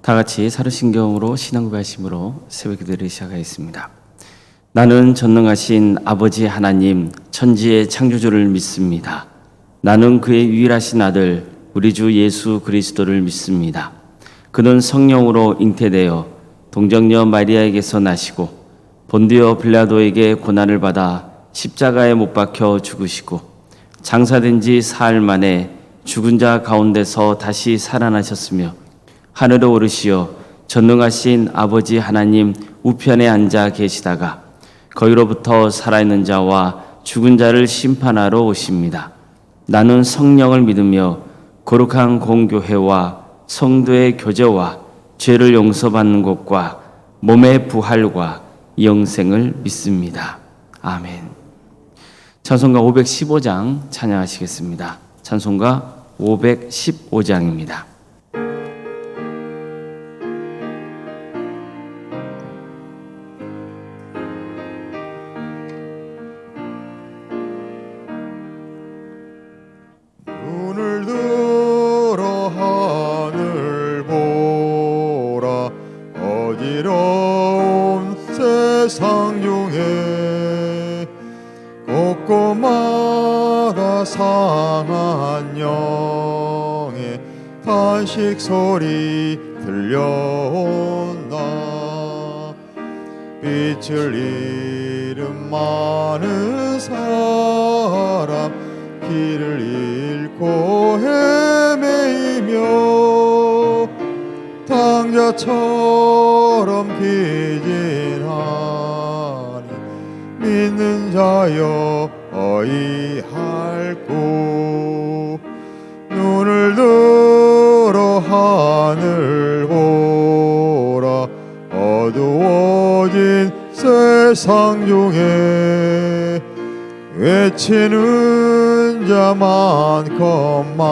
다 같이 사르신경으로 신앙고백하심으로 새벽 기도를 시작하겠습니다. 나는 전능하신 아버지 하나님 천지의 창조주를 믿습니다. 나는 그의 유일하신 아들 우리 주 예수 그리스도를 믿습니다. 그는 성령으로 잉태되어 동정녀 마리아에게서 나시고 본디오 빌라도에게 고난을 받아 십자가에 못 박혀 죽으시고 장사된 지 사흘 만에 죽은 자 가운데서 다시 살아나셨으며 하늘에 오르시어 전능하신 아버지 하나님 우편에 앉아 계시다가 거기로부터 살아있는 자와 죽은 자를 심판하러 오십니다. 나는 성령을 믿으며 거룩한 공교회와 성도의 교제와 죄를 용서받는 것과 몸의 부활과 영생을 믿습니다. 아멘. 찬송가 515장 찬양하시겠습니다. 찬송가 515장입니다. 눈을 들어 하늘 보라. 어지러운 세상 중에 곳곳마다 상한 영의 탄식 소리 들려온다. 빛을 잃은 많은 사람 길을 잃고 헤매이며 당자처럼 기진하니 믿는 자여 어이할꼬. 눈을 들어 하늘 보라. 어두워진 세상 중에 외치는 자 많건만은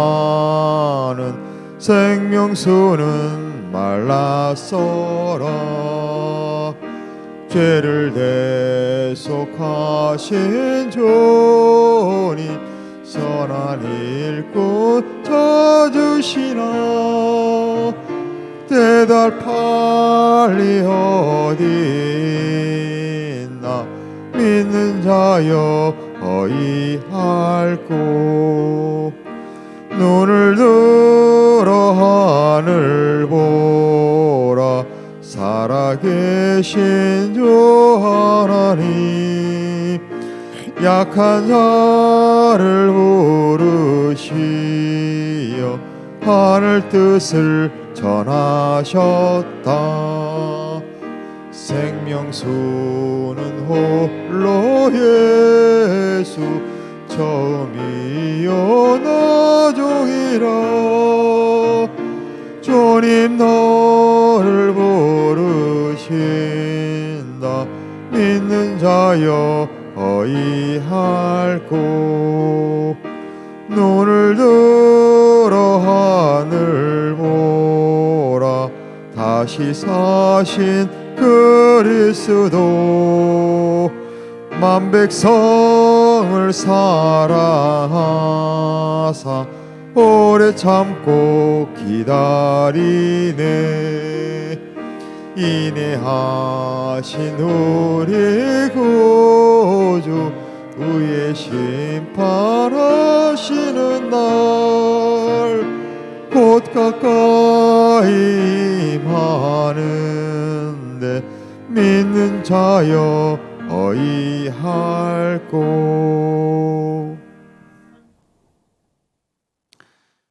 생명수는 말랐어라. 죄를 대속하신 주님 선한 일꾼 찾으시나. 대달 빨리 어디 있나. 믿는 자여 어이할꼬. 눈을 들어 하늘 보라. 살아계신 주 하나님 약한 자를 부르시어 하늘 뜻을 전하셨다. 생명수는 홀로 예수 처음이요 나중이라. 주님 너를 부르신다. 믿는 자여 어이할꼬. 눈을 들어 하늘 보라. 다시 사신 그리스도 만 백성을 사랑하사 오래 참고 기다리네. 인내하신 우리 구주 의의 심판하시는 날 곧 가까이 임하는데 믿는 자여 어이할꼬.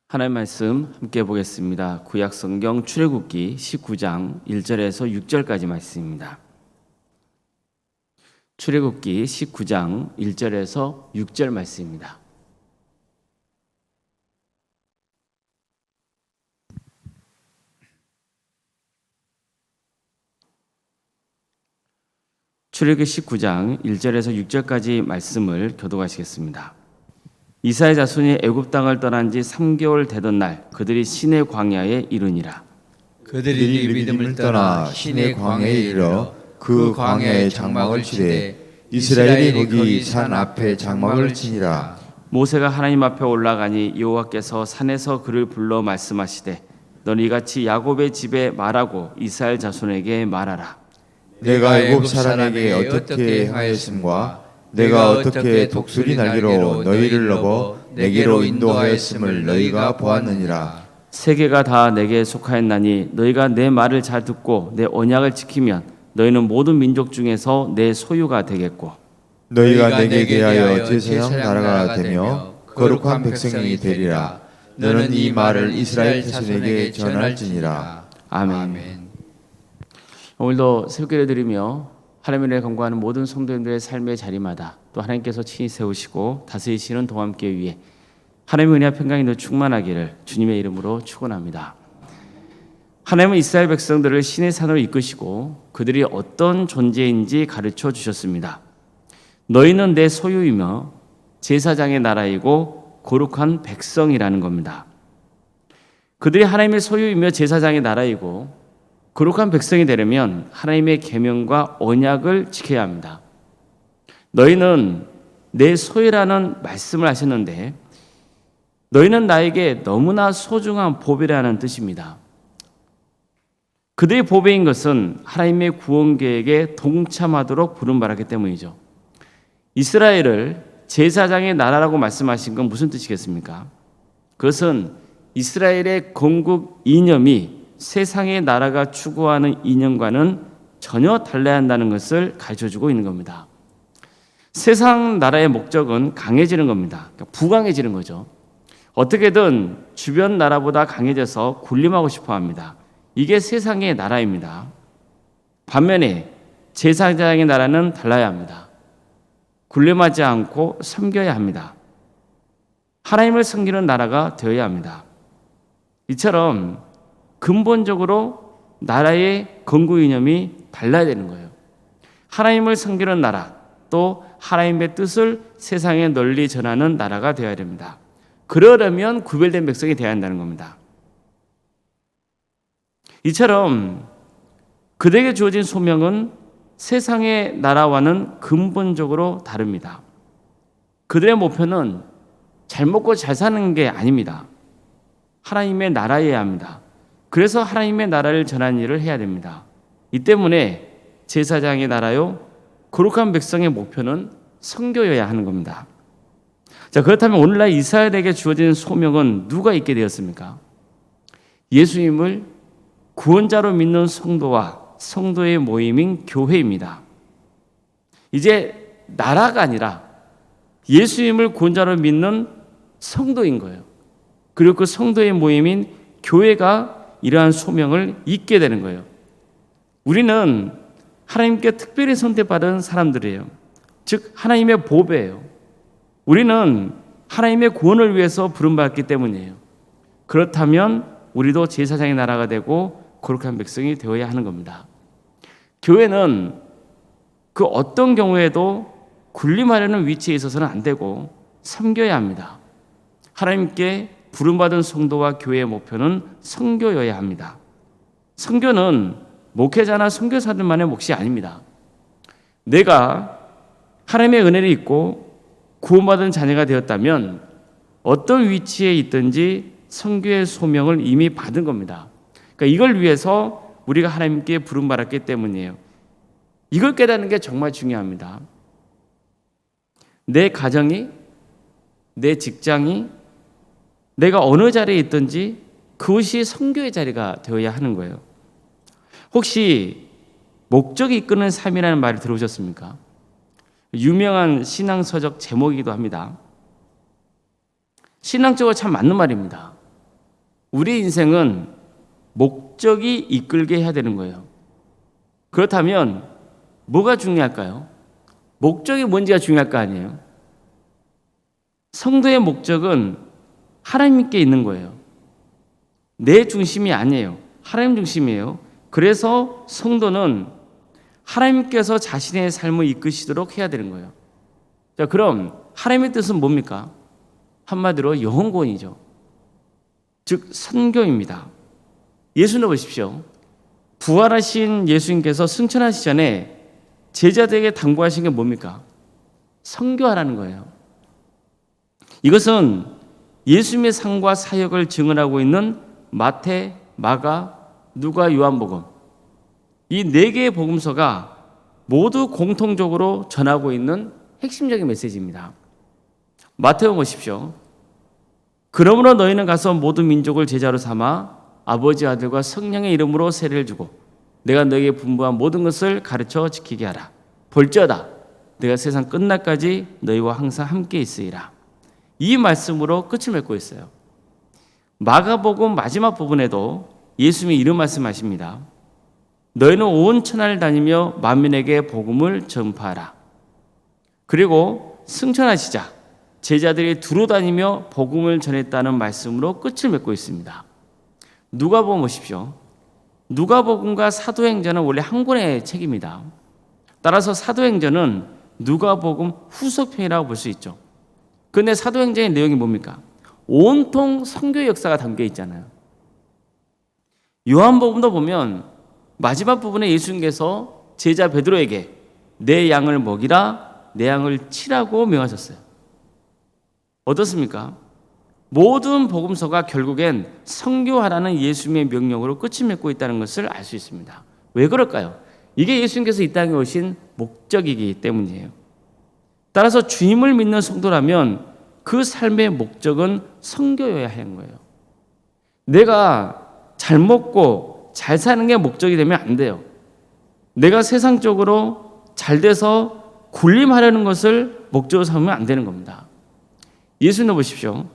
하나님의 말씀 함께 보겠습니다. 구약 성경 출애굽기 19장 1절에서 6절까지 말씀입니다. 출애굽기 19장 1절에서 6절 말씀입니다. 출애굽기 19장 1절에서 6절까지 말씀을 교독하시겠습니다. 이스라엘 자손이 애굽 땅을 떠난 지 3개월 되던 날 그들이 시내 광야에 이르니라. 그들이 믿음을 떠나 시내 광야에 이르러 그 광야에 장막을 치되 이스라엘이 거기 산 앞에 장막을 치니라. 모세가 하나님 앞에 올라가니 여호와께서 산에서 그를 불러 말씀하시되 너는 이같이 야곱의 집에 말하고 이스라엘 자손에게 말하라. 내가 애굽 사람에게 어떻게 행하였음과 내가 어떻게 독수리 날개로 너희를 넘어 내게로 인도하였음을 너희가 보았느니라. 세계가 다 내게 속하였나니 너희가 내 말을 잘 듣고 내 언약을 지키면 너희는 모든 민족 중에서 내 소유가 되겠고 너희가 내게 대하여 제사장 나라가 되며 거룩한 백성이 되리라. 너는 이 말을 이스라엘 자손에게 전할지니라. 아멘. 오늘도 새벽기를 드리며 하나님의 간구하는 모든 성도님들의 삶의 자리마다 또 하나님께서 친히 세우시고 다스리시는 동함께 위해 하나님의 은혜와 평강이 늘 충만하기를 주님의 이름으로 축원합니다. 하나님은 이스라엘 백성들을 신의 산으로 이끄시고 그들이 어떤 존재인지 가르쳐 주셨습니다. 너희는 내 소유이며 제사장의 나라이고 거룩한 백성이라는 겁니다. 그들이 하나님의 소유이며 제사장의 나라이고 거룩한 백성이 되려면 하나님의 계명과 언약을 지켜야 합니다. 너희는 내 소유라는 말씀을 하셨는데 너희는 나에게 너무나 소중한 보배라는 뜻입니다. 그들의 보배인 것은 하나님의 구원 계획에 동참하도록 부름받았기 때문이죠. 이스라엘을 제사장의 나라라고 말씀하신 건 무슨 뜻이겠습니까? 그것은 이스라엘의 건국 이념이 세상의 나라가 추구하는 이념과는 전혀 달라야 한다는 것을 가르쳐주고 있는 겁니다. 세상 나라의 목적은 강해지는 겁니다. 그러니까 부강해지는 거죠. 어떻게든 주변 나라보다 강해져서 군림하고 싶어 합니다. 이게 세상의 나라입니다. 반면에 제사장의 나라는 달라야 합니다. 군림하지 않고 섬겨야 합니다. 하나님을 섬기는 나라가 되어야 합니다. 이처럼 근본적으로 나라의 건국 이념이 달라야 되는 거예요. 하나님을 섬기는 나라, 또 하나님의 뜻을 세상에 널리 전하는 나라가 되어야 됩니다. 그러려면 구별된 백성이 되어야 한다는 겁니다. 이처럼 그들에게 주어진 소명은 세상의 나라와는 근본적으로 다릅니다. 그들의 목표는 잘 먹고 잘 사는 게 아닙니다. 하나님의 나라여야 합니다. 그래서 하나님의 나라를 전하는 일을 해야 됩니다. 이 때문에 제사장의 나라요, 거룩한 백성의 목표는 선교여야 하는 겁니다. 자, 그렇다면 오늘날 이스라엘에게 주어진 소명은 누가 있게 되었습니까? 예수님을 구원자로 믿는 성도와 성도의 모임인 교회입니다. 이제 나라가 아니라 예수님을 구원자로 믿는 성도인 거예요. 그리고 그 성도의 모임인 교회가 이러한 소명을 잇게 되는 거예요. 우리는 하나님께 특별히 선택받은 사람들이에요. 즉 하나님의 보배예요. 우리는 하나님의 구원을 위해서 부름받았기 때문이에요. 그렇다면 우리도 제사장의 나라가 되고 거룩한 백성이 되어야 하는 겁니다. 교회는 그 어떤 경우에도 군림하려는 위치에 있어서는 안 되고 섬겨야 합니다. 하나님께 부름받은 성도와 교회의 목표는 선교여야 합니다. 선교는 목회자나 선교사들만의 몫이 아닙니다. 내가 하나님의 은혜를 입고 구원받은 자녀가 되었다면 어떤 위치에 있든지 선교의 소명을 이미 받은 겁니다. 그러니까 이걸 위해서 우리가 하나님께 부름받았기 때문이에요. 이걸 깨닫는 게 정말 중요합니다. 내 가정이, 내 직장이, 내가 어느 자리에 있든지 그것이 선교의 자리가 되어야 하는 거예요. 혹시 목적이 이끄는 삶이라는 말을 들어보셨습니까? 유명한 신앙서적 제목이기도 합니다. 신앙적으로 참 맞는 말입니다. 우리 인생은 목적이 이끌게 해야 되는 거예요. 그렇다면 뭐가 중요할까요? 목적이 뭔지가 중요할 거 아니에요. 성도의 목적은 하나님께 있는 거예요. 내 중심이 아니에요. 하나님 중심이에요. 그래서 성도는 하나님께서 자신의 삶을 이끄시도록 해야 되는 거예요. 자, 그럼 하나님의 뜻은 뭡니까? 한마디로 영혼구원이죠. 즉 선교입니다. 예수를 보십시오. 부활하신 예수님께서 승천하시기 전에 제자들에게 당부하신 게 뭡니까? 선교하라는 거예요. 이것은 예수님의 삶과 사역을 증언하고 있는 마태, 마가, 누가, 요한복음 이 네 개의 복음서가 모두 공통적으로 전하고 있는 핵심적인 메시지입니다. 마태복음 보십시오. 그러므로 너희는 가서 모든 민족을 제자로 삼아 아버지, 아들과 성령의 이름으로 세례를 주고 내가 너희에게 분부한 모든 것을 가르쳐 지키게 하라. 볼지어다 내가 세상 끝날까지 너희와 항상 함께 있으리라. 이 말씀으로 끝을 맺고 있어요. 마가복음 마지막 부분에도 예수님이 이런 말씀하십니다. 너희는 온 천하를 다니며 만민에게 복음을 전파하라. 그리고 승천하시자 제자들이 두루 다니며 복음을 전했다는 말씀으로 끝을 맺고 있습니다. 누가복음 보십시오. 누가복음과 사도행전은 원래 한 권의 책입니다. 따라서 사도행전은 누가복음 후속편이라고 볼 수 있죠. 그런데 사도행전의 내용이 뭡니까? 온통 선교 역사가 담겨 있잖아요. 요한복음도 보면 마지막 부분에 예수님께서 제자 베드로에게 내 양을 먹이라, 내 양을 치라고 명하셨어요. 어떻습니까? 모든 복음서가 결국엔 선교하라는 예수님의 명령으로 끝이 맺고 있다는 것을 알 수 있습니다. 왜 그럴까요? 이게 예수님께서 이 땅에 오신 목적이기 때문이에요. 따라서 주님을 믿는 성도라면 그 삶의 목적은 선교여야 하는 거예요. 내가 잘 먹고 잘 사는 게 목적이 되면 안 돼요. 내가 세상적으로 잘 돼서 군림하려는 것을 목적으로 삼으면 안 되는 겁니다. 예수님을 보십시오.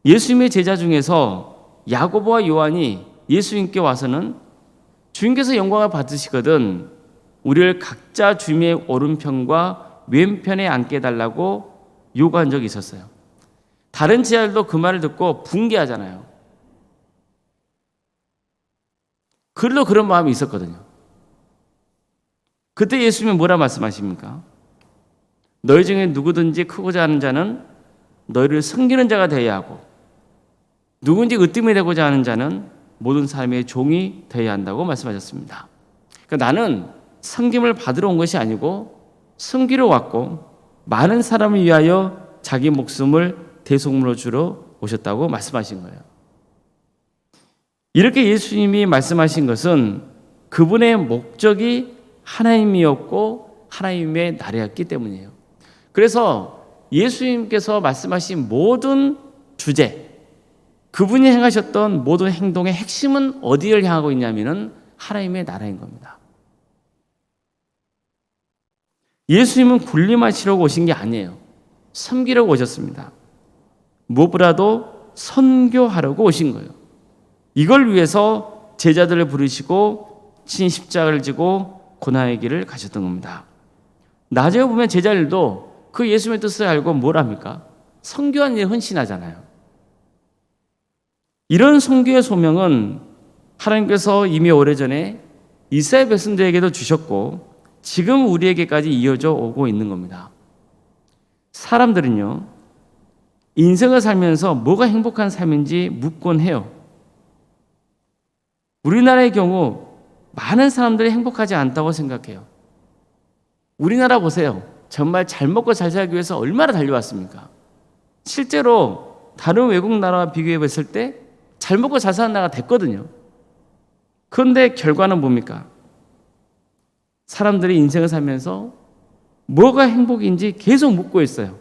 예수님의 제자 중에서 야고보와 요한이 예수님께 와서는 주님께서 영광을 받으시거든 우리를 각자 주님의 오른편과 왼편에 앉게 해달라고 요구한 적이 있었어요. 다른 제자들도 그 말을 듣고 붕괴하잖아요. 그들도 그런 마음이 있었거든요. 그때 예수님이 뭐라 말씀하십니까? 너희 중에 누구든지 크고자 하는 자는 너희를 섬기는 자가 되어야 하고 누군지 으뜸이 되고자 하는 자는 모든 사람의 종이 되어야 한다고 말씀하셨습니다. 그러니까 나는 섬김을 받으러 온 것이 아니고 섬기러 왔고 많은 사람을 위하여 자기 목숨을 대속물로 주러 오셨다고 말씀하신 거예요. 이렇게 예수님이 말씀하신 것은 그분의 목적이 하나님이었고 하나님의 나라였기 때문이에요. 그래서 예수님께서 말씀하신 모든 주제, 그분이 행하셨던 모든 행동의 핵심은 어디를 향하고 있냐면은 하나님의 나라인 겁니다. 예수님은 군림하시려고 오신 게 아니에요. 섬기려고 오셨습니다. 무엇보다도 선교하려고 오신 거예요. 이걸 위해서 제자들을 부르시고 친 십자가를 지고 고난의 길을 가셨던 겁니다. 나중에 보면 제자들도 그 예수님의 뜻을 알고 뭘 합니까? 선교한 일에 헌신하잖아요. 이런 선교의 소명은 하나님께서 이미 오래전에 이스라엘 백성들에게도 주셨고 지금 우리에게까지 이어져 오고 있는 겁니다. 사람들은요, 인생을 살면서 뭐가 행복한 삶인지 묻곤 해요. 우리나라의 경우 많은 사람들이 행복하지 않다고 생각해요. 우리나라 보세요. 정말 잘 먹고 잘 살기 위해서 얼마나 달려왔습니까? 실제로 다른 외국 나라와 비교해 봤을 때 잘 먹고 잘 사는 나라가 됐거든요. 그런데 결과는 뭡니까? 사람들이 인생을 살면서 뭐가 행복인지 계속 묻고 있어요.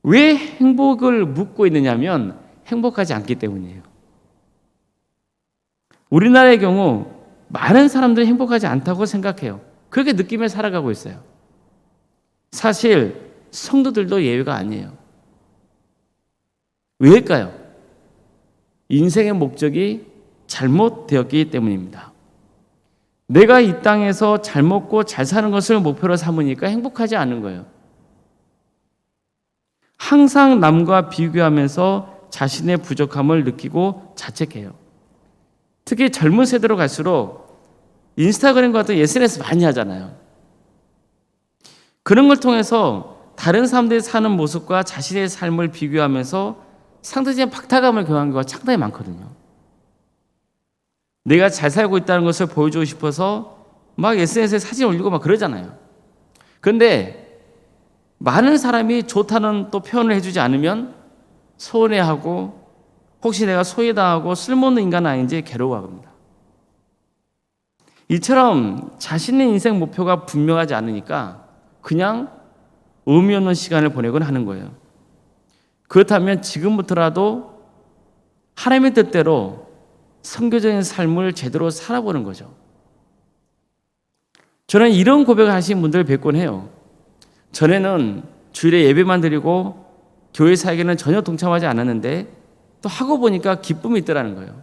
왜 행복을 묻고 있느냐면 행복하지 않기 때문이에요. 우리나라의 경우 많은 사람들이 행복하지 않다고 생각해요. 그렇게 느끼며 살아가고 있어요. 사실 성도들도 예외가 아니에요. 왜일까요? 인생의 목적이 잘못되었기 때문입니다. 내가 이 땅에서 잘 먹고 잘 사는 것을 목표로 삼으니까 행복하지 않은 거예요. 항상 남과 비교하면서 자신의 부족함을 느끼고 자책해요. 특히 젊은 세대로 갈수록 인스타그램 같은 SNS 많이 하잖아요. 그런 걸 통해서 다른 사람들이 사는 모습과 자신의 삶을 비교하면서 상대적인 박탈감을 경험한 경우가 상당히 많거든요. 내가 잘 살고 있다는 것을 보여주고 싶어서 막 SNS에 사진 올리고 막 그러잖아요. 그런데 많은 사람이 좋다는 또 표현을 해주지 않으면 서운해하고 혹시 내가 소외당하고 쓸모없는 인간 아닌지 괴로워합니다. 이처럼 자신의 인생 목표가 분명하지 않으니까 그냥 의미 없는 시간을 보내곤 하는 거예요. 그렇다면 지금부터라도 하나님의 뜻대로 선교적인 삶을 제대로 살아보는 거죠. 저는 이런 고백을 하신 분들을 뵙곤 해요. 전에는 주일에 예배만 드리고 교회 사역에는 전혀 동참하지 않았는데 또 하고 보니까 기쁨이 있더라는 거예요.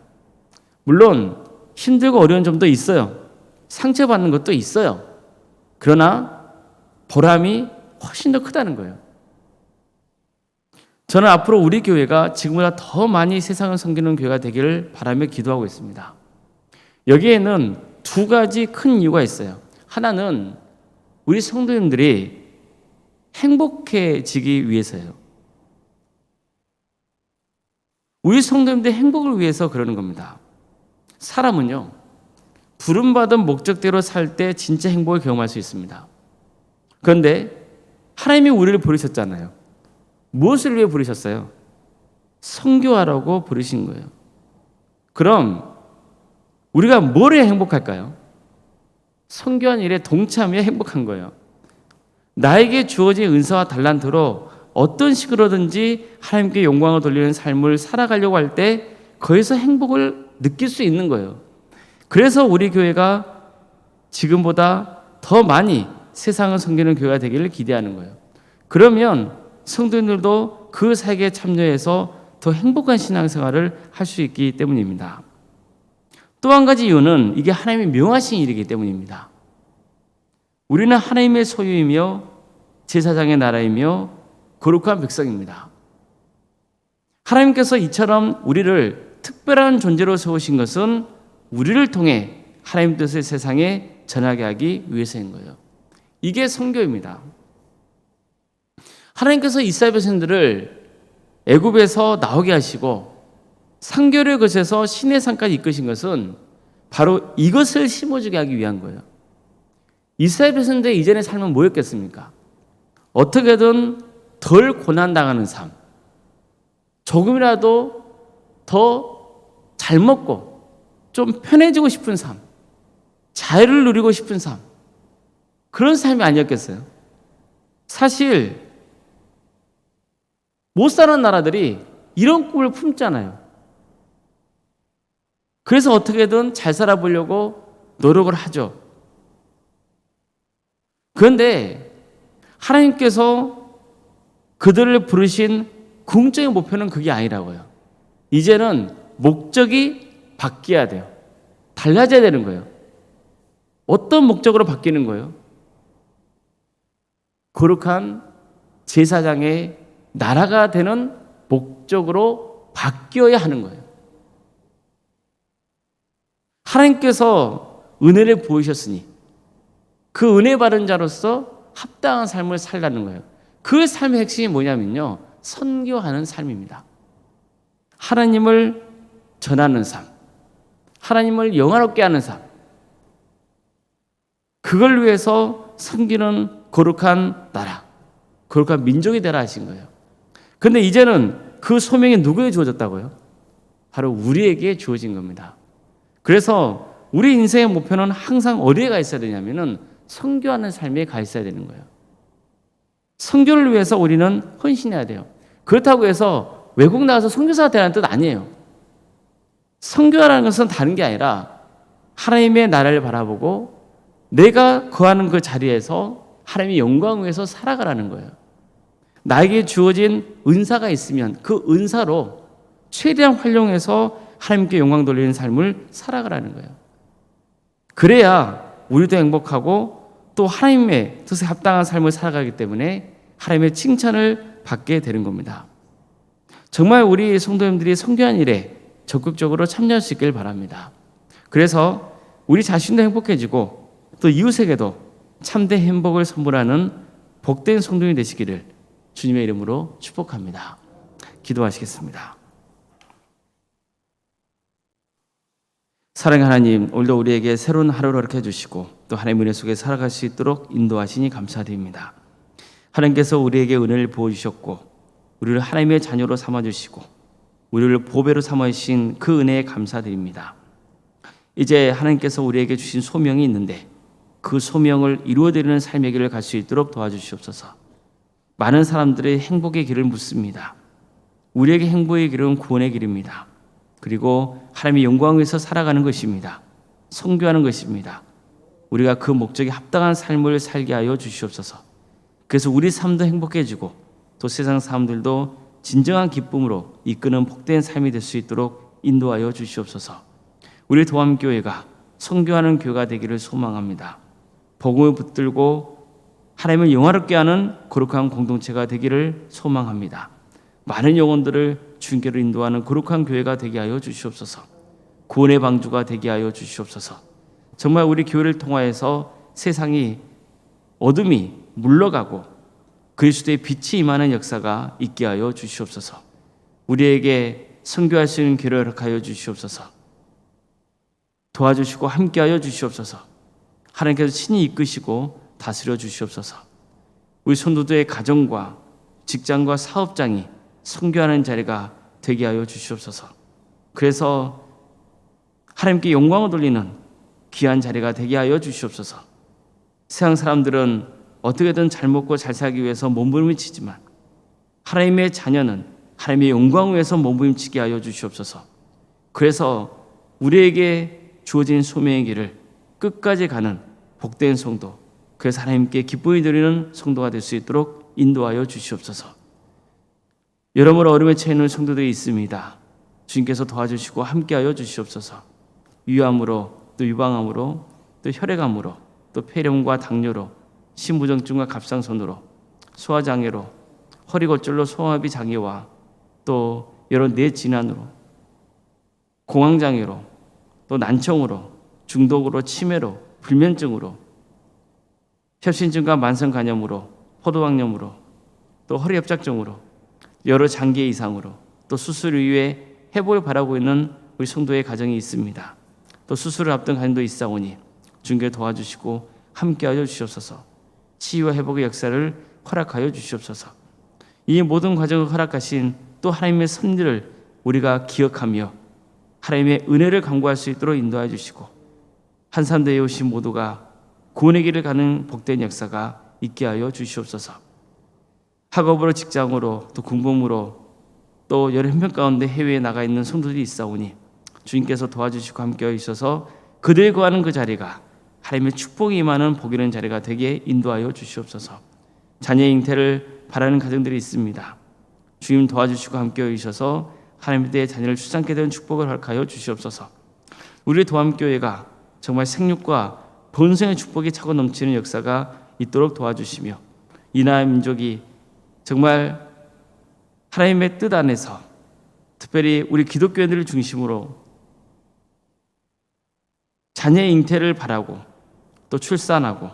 물론 힘들고 어려운 점도 있어요. 상처받는 것도 있어요. 그러나 보람이 훨씬 더 크다는 거예요. 저는 앞으로 우리 교회가 지금보다 더 많이 세상을 섬기는 교회가 되기를 바라며 기도하고 있습니다. 여기에는 두 가지 큰 이유가 있어요. 하나는 우리 성도님들이 행복해지기 위해서예요. 우리 성도님들의 행복을 위해서 그러는 겁니다. 사람은요, 부름받은 목적대로 살 때 진짜 행복을 경험할 수 있습니다. 그런데 하나님이 우리를 부르셨잖아요. 무엇을 위해 부르셨어요? 선교하라고 부르신 거예요. 그럼 우리가 뭘 해야 행복할까요? 선교한 일에 동참해야 행복한 거예요. 나에게 주어진 은사와 달란트로 어떤 식으로든지 하나님께 영광을 돌리는 삶을 살아가려고 할 때 거기서 행복을 느낄 수 있는 거예요. 그래서 우리 교회가 지금보다 더 많이 세상을 섬기는 교회가 되기를 기대하는 거예요. 그러면 성도님들도 그 사역에 참여해서 더 행복한 신앙생활을 할 수 있기 때문입니다. 또 한 가지 이유는 이게 하나님의 명하신 일이기 때문입니다. 우리는 하나님의 소유이며 제사장의 나라이며 거룩한 백성입니다. 하나님께서 이처럼 우리를 특별한 존재로 세우신 것은 우리를 통해 하나님 뜻을 세상에 전하게 하기 위해서인 거예요. 이게 선교입니다. 하나님께서 이스라엘 백성들을 애굽에서 나오게 하시고 상교를 거쳐서 시내 산까지 이끄신 것은 바로 이것을 심어주게 하기 위한 거예요. 이스라엘 백성들의 이전의 삶은 뭐였겠습니까? 어떻게든 덜 고난당하는 삶, 조금이라도 더 잘 먹고 좀 편해지고 싶은 삶, 자유를 누리고 싶은 삶, 그런 삶이 아니었겠어요? 사실 못 사는 나라들이 이런 꿈을 품잖아요. 그래서 어떻게든 잘 살아보려고 노력을 하죠. 그런데 하나님께서 그들을 부르신 궁극적인 목표는 그게 아니라고요. 이제는 목적이 바뀌어야 돼요. 달라져야 되는 거예요. 어떤 목적으로 바뀌는 거예요? 거룩한 제사장의 나라가 되는 목적으로 바뀌어야 하는 거예요. 하나님께서 은혜를 보이셨으니 그 은혜 받은 자로서 합당한 삶을 살라는 거예요. 그 삶의 핵심이 뭐냐면요, 선교하는 삶입니다. 하나님을 전하는 삶, 하나님을 영화롭게 하는 삶, 그걸 위해서 섬기는 거룩한 나라, 거룩한 민족이 되라 하신 거예요. 그런데 이제는 그 소명이 누구에게 주어졌다고요? 바로 우리에게 주어진 겁니다. 그래서 우리 인생의 목표는 항상 어디에 가 있어야 되냐면은 선교하는 삶에 가 있어야 되는 거예요. 선교를 위해서 우리는 헌신해야 돼요. 그렇다고 해서 외국 나가서 선교사가 되라는 뜻 아니에요. 선교하라는 것은 다른 게 아니라 하나님의 나라를 바라보고 내가 거하는 그 자리에서 하나님의 영광을 위해서 살아가라는 거예요. 나에게 주어진 은사가 있으면 그 은사로 최대한 활용해서 하나님께 영광 돌리는 삶을 살아가라는 거예요. 그래야 우리도 행복하고 또 하나님의 뜻에 합당한 삶을 살아가기 때문에 하나님의 칭찬을 받게 되는 겁니다. 정말 우리 성도님들이 선교한 일에 적극적으로 참여할 수 있길 바랍니다. 그래서 우리 자신도 행복해지고 또 이웃에게도 참된 행복을 선물하는 복된 성도님이 되시기를 주님의 이름으로 축복합니다. 기도하시겠습니다. 사랑의 하나님, 오늘도 우리에게 새로운 하루를 허락해 주시고 또 하나님의 은혜 속에 살아갈 수 있도록 인도하시니 감사드립니다. 하나님께서 우리에게 은혜를 부어주셨고 우리를 하나님의 자녀로 삼아주시고 우리를 보배로 삼으신 그 은혜에 감사드립니다. 이제 하나님께서 우리에게 주신 소명이 있는데 그 소명을 이루어드리는 삶의 길을 갈 수 있도록 도와주시옵소서. 많은 사람들의 행복의 길을 묻습니다. 우리에게 행복의 길은 구원의 길입니다. 그리고 하나님의 영광을 위해서 살아가는 것입니다. 선교하는 것입니다. 우리가 그 목적에 합당한 삶을 살게 하여 주시옵소서. 그래서 우리 삶도 행복해지고 또 세상 사람들도 진정한 기쁨으로 이끄는 복된 삶이 될 수 있도록 인도하여 주시옵소서. 우리 도암교회가 선교하는 교회가 되기를 소망합니다. 복음을 붙들고 하나님을 영화롭게 하는 거룩한 공동체가 되기를 소망합니다. 많은 영혼들을 주님께로 인도하는 거룩한 교회가 되게 하여 주시옵소서. 구원의 방주가 되게 하여 주시옵소서. 정말 우리 교회를 통하여서 세상이 어둠이 물러가고 그리스도의 빛이 임하는 역사가 있게 하여 주시옵소서. 우리에게 선교할 수 있는 기회를 허락하여 주시옵소서. 도와주시고 함께하여 주시옵소서. 하나님께서 친히 이끄시고 다스려 주시옵소서. 우리 성도들의 가정과 직장과 사업장이 선교하는 자리가 되게 하여 주시옵소서. 그래서 하나님께 영광을 돌리는 귀한 자리가 되게 하여 주시옵소서. 세상 사람들은 어떻게든 잘 먹고 잘 살기 위해서 몸부림치지만 하나님의 자녀는 하나님의 영광을 위해서 몸부림치게 하여 주시옵소서. 그래서 우리에게 주어진 소명의 길을 끝까지 가는 복된 성도, 그래서 하나님께 기쁨이 드리는 성도가 될 수 있도록 인도하여 주시옵소서. 여러모로 어려움에 처해 있는 성도들이 있습니다. 주님께서 도와주시고 함께하여 주시옵소서. 위암으로 또 유방암으로 또 혈액암으로 또 폐렴과 당뇨로 심부정증과 갑상선으로 소화장애로 허리골절로 소화마비 장애와 또 여러 뇌질환으로 공황장애로 또 난청으로 중독으로 치매로 불면증으로 협신증과 만성간염으로 포도당염으로 또 허리협착증으로 여러 장기 이상으로 또 수술 이후에 회복을 바라고 있는 우리 성도의 가정이 있습니다. 또 수술을 앞둔 가정도 있사오니 주님께 도와주시고 함께하여 주시옵소서. 치유와 회복의 역사를 허락하여 주시옵소서. 이 모든 과정을 허락하신 또 하나님의 섭리를 우리가 기억하며 하나님의 은혜를 간구할 수 있도록 인도해 주시고 한산대에 오신 모두가 구원의 길을 가는 복된 역사가 있게 하여 주시옵소서. 학업으로 직장으로 또 공부로 또 여러 형편 가운데 해외에 나가 있는 성도들이 있사오니 주님께서 도와주시고 함께하여 주셔서 그들이 구하는 그 자리가 하나님의 축복이 임하는 복 있는 자리가 되게 인도하여 주시옵소서. 자녀의 잉태를 바라는 가정들이 있습니다. 주님 도와주시고 함께하여 주셔서 하나님의 때에 자녀를 출산케 되는 축복을 허락하여 주시옵소서. 우리 도암교회가 정말 생육과 본성의 축복이 차고 넘치는 역사가 있도록 도와주시며 이 나라 민족이 정말 하나님의 뜻 안에서 특별히 우리 기독교인들을 중심으로 자녀의 잉태를 바라고 또 출산하고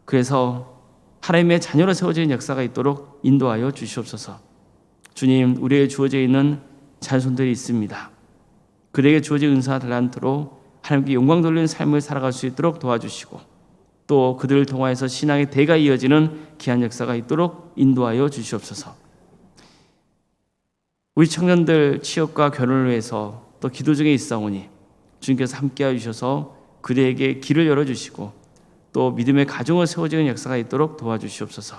그래서 하나님의 자녀로 세워지는 역사가 있도록 인도하여 주시옵소서. 주님, 우리에게 주어져 있는 자손들이 있습니다. 그들에게 주어진 은사와 달란트로 하나님께 영광 돌리는 삶을 살아갈 수 있도록 도와주시고 또 그들을 통하여서 신앙의 대가 이어지는 귀한 역사가 있도록 인도하여 주시옵소서. 우리 청년들 취업과 결혼을 위해서 또 기도 중에 있사오니 주님께서 함께하여 주셔서 그들에게 길을 열어주시고 또 믿음의 가정을 세워지는 역사가 있도록 도와주시옵소서.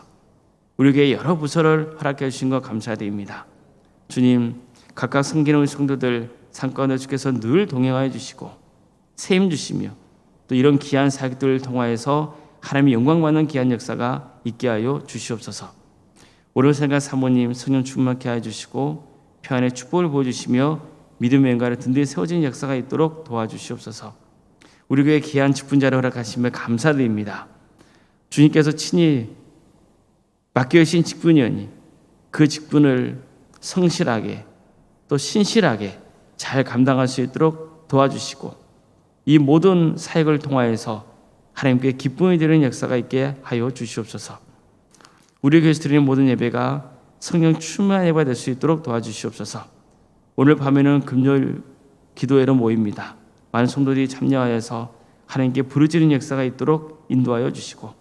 우리 교회 여러 부서를 허락해 주신 것 감사드립니다. 주님, 각각 섬기는 우리 성도들 삶 가운데 주께서 늘 동행하여 주시고 세임 주시며 또 이런 귀한 사역들을 통하여서 하나님의 영광받는 귀한 역사가 있게 하여 주시옵소서. 오늘 생각 사모님 성령 충만케 하여 주시고 평안의 축복을 보여주시며 믿음의 영광을 든든히 세워지는 역사가 있도록 도와주시옵소서. 우리 교회 귀한 직분자를 허락하시며 감사드립니다. 주님께서 친히 맡겨주신 직분이오니 그 직분을 성실하게 또 신실하게 잘 감당할 수 있도록 도와주시고 이 모든 사역을 통하여서 하나님께 기쁨이 되는 역사가 있게 하여 주시옵소서. 우리 교회에서 드리는 모든 예배가 성령 충만한 예배가 될 수 있도록 도와주시옵소서. 오늘 밤에는 금요일 기도회로 모입니다. 많은 성도들이 참여하여서 하나님께 부르짖는 역사가 있도록 인도하여 주시고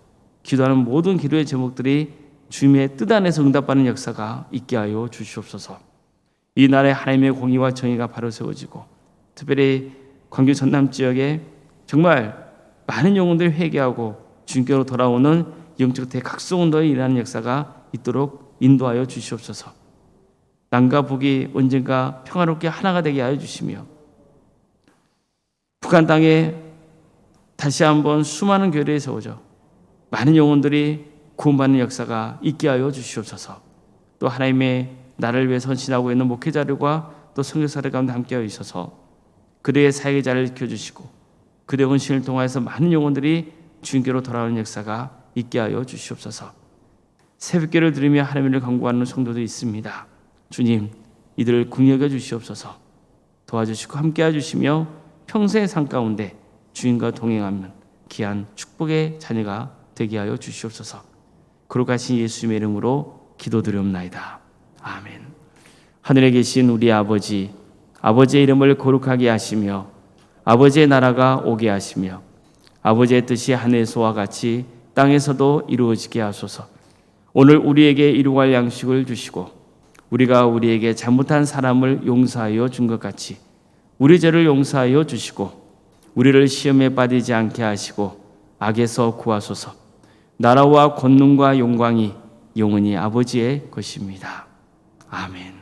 기도하는 모든 기도의 제목들이 주님의 뜻 안에서 응답받는 역사가 있게 하여 주시옵소서. 이 나라에 하나님의 공의와 정의가 바로 세워지고 특별히 광주 전남 지역에 정말 많은 영혼들이 회개하고 주님께로 돌아오는 영적 대각성운동에 일하는 역사가 있도록 인도하여 주시옵소서. 남과 북이 언젠가 평화롭게 하나가 되게 하여 주시며 북한 땅에 다시 한번 수많은 교회를 세워져 많은 영혼들이 구원받는 역사가 있게 하여 주시옵소서. 또 하나님의 나라를 위해 헌신하고 있는 목회자들과 또 선교사들 가운데 함께하여 있어서 그들의 사역의 자리를 지켜주시고 그들의 헌신을 통하여서 많은 영혼들이 주님께로 돌아오는 역사가 있게 하여 주시옵소서. 새벽기를 들으며 하나님을 간구하는 성도도 있습니다. 주님, 이들을 긍휼히 주시옵소서. 도와주시고 함께해 주시며 평생의 삶 가운데 주님과 동행하면 귀한 축복의 자녀가 되게 하여 주시옵소서. 거룩하신 예수님의 이름으로 기도드리옵나이다. 아멘. 하늘에 계신 우리 아버지, 아버지의 이름을 거룩하게 하시며 아버지의 나라가 오게 하시며 아버지의 뜻이 하늘에서와 같이 땅에서도 이루어지게 하소서. 오늘 우리에게 일용할 양식을 주시고 우리가 우리에게 잘못한 사람을 용서하여 준 것 같이 우리 죄를 용서하여 주시고 우리를 시험에 빠지지 않게 하시고 악에서 구하소서. 나라와 권능과 영광이 영원히 아버지의 것입니다. 아멘.